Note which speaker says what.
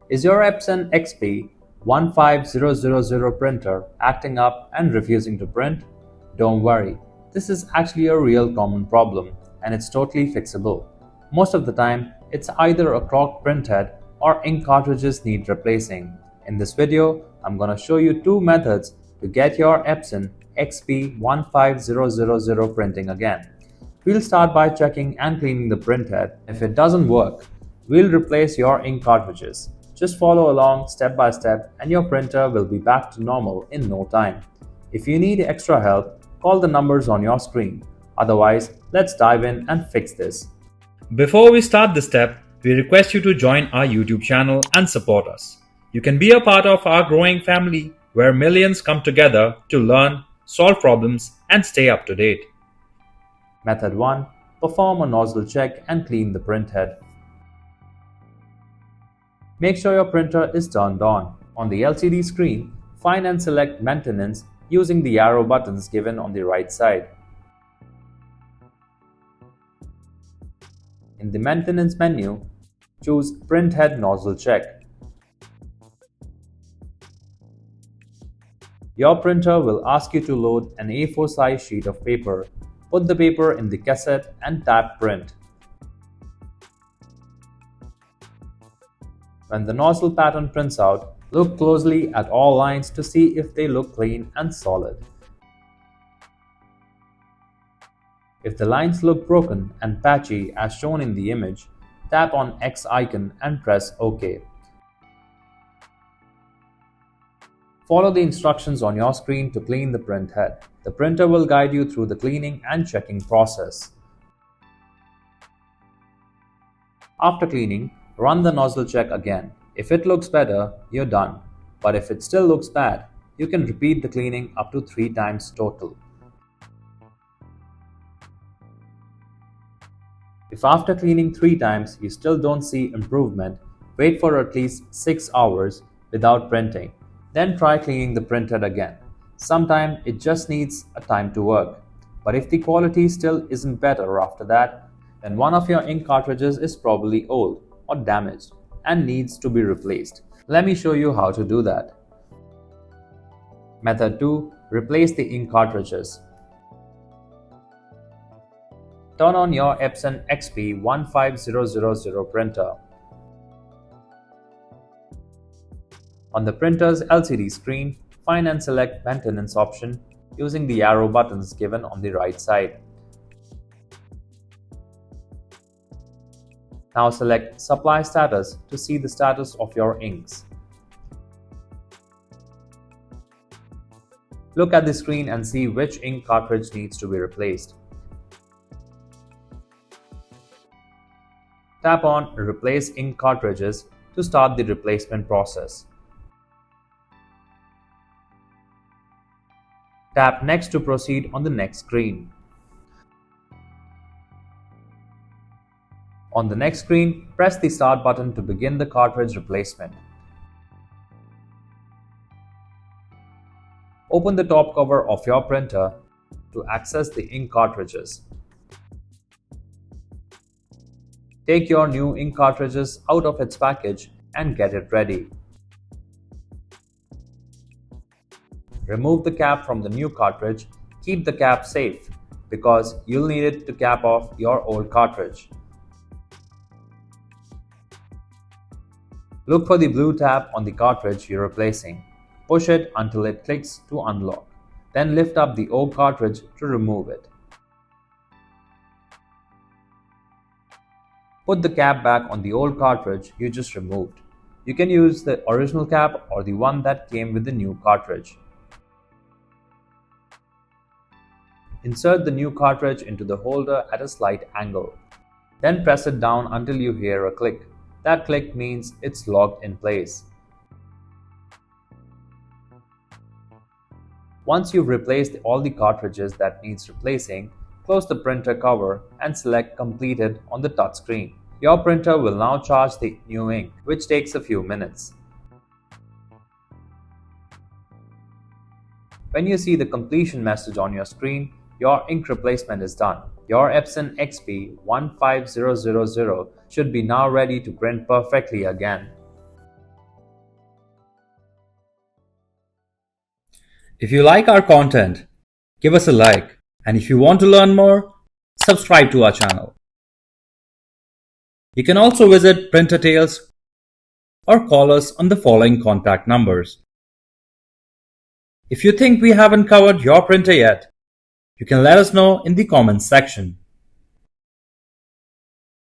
Speaker 1: Is your Epson XP-15000 printer acting up and refusing to print? Don't worry, this is actually a real common problem and it's totally fixable. Most of the time, it's either a clogged printhead or ink cartridges need replacing. In this video, I'm gonna show you two methods to get your Epson XP-15000 printing again. We'll start by checking and cleaning the printhead. If it doesn't work, we'll replace your ink cartridges. Just follow along step by step and your printer will be back to normal in no time. If you need extra help, call the numbers on your screen. Otherwise, let's dive in and fix this.
Speaker 2: Before we start this step, we request you to join our YouTube channel and support us. You can be a part of our growing family where millions come together to learn, solve problems, and stay up to date.
Speaker 1: Method 1. Perform a nozzle check and clean the printhead. Make sure your printer is turned on. On the LCD screen, find and select Maintenance using the arrow buttons given on the right side. In the Maintenance menu, choose Printhead Nozzle Check. Your printer will ask you to load an A4 size sheet of paper. Put the paper in the cassette and tap Print. When the nozzle pattern prints out, look closely at all lines to see if they look clean and solid. If the lines look broken and patchy as shown in the image, tap on X icon and press OK. Follow the instructions on your screen to clean the printhead. The printer will guide you through the cleaning and checking process. After cleaning, run the nozzle check again. If it looks better, you're done. But if it still looks bad, you can repeat the cleaning up to 3 times total. If after cleaning 3 times you still don't see improvement, wait for at least 6 hours without printing. Then try cleaning the printhead again. Sometimes it just needs a time to work. But if the quality still isn't better after that, then one of your ink cartridges is probably old or damaged and needs to be replaced. Let me show you how to do that. Method 2. Replace the ink cartridges. Turn on your Epson XP-15000 printer. On the printer's LCD screen, find and select Maintenance option using the arrow buttons given on the right side. Now select Supply Status to see the status of your inks. Look at the screen and see which ink cartridge needs to be replaced. Tap on Replace Ink Cartridges to start the replacement process. Tap Next to proceed on the next screen. On the next screen, press the Start button to begin the cartridge replacement. Open the top cover of your printer to access the ink cartridges. Take your new ink cartridges out of its package and get it ready. Remove the cap from the new cartridge. Keep the cap safe because you'll need it to cap off your old cartridge. Look for the blue tab on the cartridge you're replacing. Push it until it clicks to unlock. Then lift up the old cartridge to remove it. Put the cap back on the old cartridge you just removed. You can use the original cap or the one that came with the new cartridge. Insert the new cartridge into the holder at a slight angle. Then press it down until you hear a click. That click means it's locked in place. Once you've replaced all the cartridges that needs replacing, close the printer cover and select Completed on the touchscreen. Your printer will now charge the new ink, which takes a few minutes. When you see the completion message on your screen, your ink replacement is done. Your Epson XP-15000 should be now ready to print perfectly again. If you like our content, give us a like, and if you want to learn more, subscribe to our channel. You can also visit Printer Tales or call us on the following contact numbers. If you think we haven't covered your printer yet, you can let us know in the comments section.